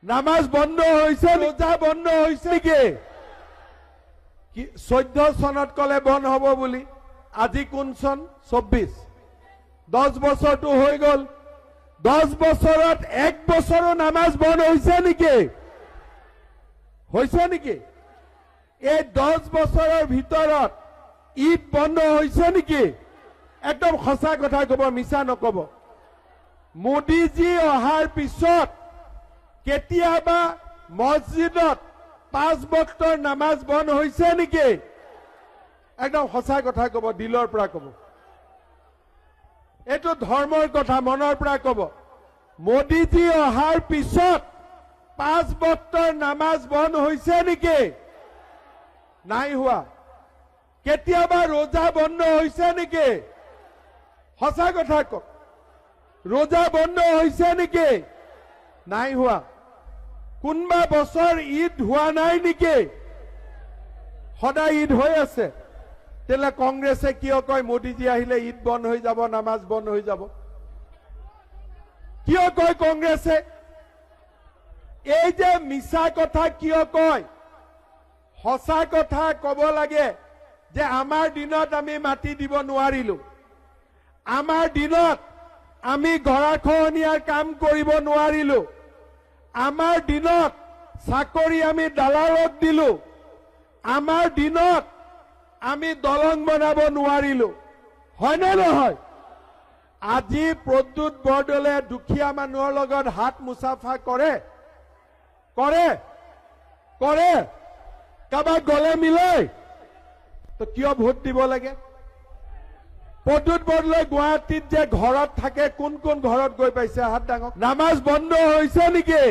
নামাজ বন্ধ হৈছে, ৰোজা বন্ধ হৈছে নেকি? 14 চনত কলে বন্ধ হব বুলি, আজি কোন চন? 24। 10 বছৰটো হৈ গল। 10 বছৰত 1 বছৰো নামাজ বন্ধ হৈছে নেকি? হৈছে নেকি? এই 10 বছৰৰ ভিতৰত ঈদ বন্ধ হৈছে নেকি? একদম সঁচা কথা কব, মিছা নকব। মোদীজী অহাৰ পিছত কেতিয়াবা মছজিদত 5 বক্তৰ নামাজ বন্ধ হৈছে নেকি? একদম সঁচা কথা কব, দিলৰ পৰা কব। এইটো ধৰ্মৰ কথা, মনৰ পৰা কব। মোদীজী অহাৰ পিছত 5 বক্তৰ নামাজ বন্ধ হৈছে নেকি? নাই হোৱা। কেতিয়াবা ৰোজা বন্ধ হৈছে নেকি? সঁচা কথা কওক, ৰোজা বন্ধ হৈছে নেকি? নাই হোৱা। কোনবা বছৰ ঈদ হোৱা নাই নেকি? সদায় ঈদ হৈ আছে। তেলে কংগ্ৰেছে কিয় কয় মোদীজী আহিলে ঈদ বন্ধ হৈ যাব, নামাজ বন্ধ হৈ যাব? কিয় কয় কংগ্ৰেছে? এই যে মিছা কথা কিয় কয়? সঁচা কথা কব লাগে যে আমাৰ দিনত আমি মাটি দিব নোৱাৰিলো, আমাৰ দিনত আমি গৰাখহনীয়াৰ কাম কৰিব নোৱাৰিলো, আমাৰ দিনত চাকৰি আমি দালালক দিলো, আমাৰ দিনত আমি দলং বনাব নোৱাৰিলো। হয়নে নহয়? আজি প্ৰদ্যুৎ বৰদলে দুখীয়া মানুহৰ লগত হাত মুছাফা কৰে কৰে কৰে কাবাক গলে মিলাই, তো কিয় ভোট দিব লাগে? প্ৰদ্যুৎ বৰদলে গুৱাহাটীত যে ঘৰত থাকে, কোন কোন ঘৰত গৈ পাইছে? হাত ডাঙক। নামাজ বন্ধ হৈছে নেকি?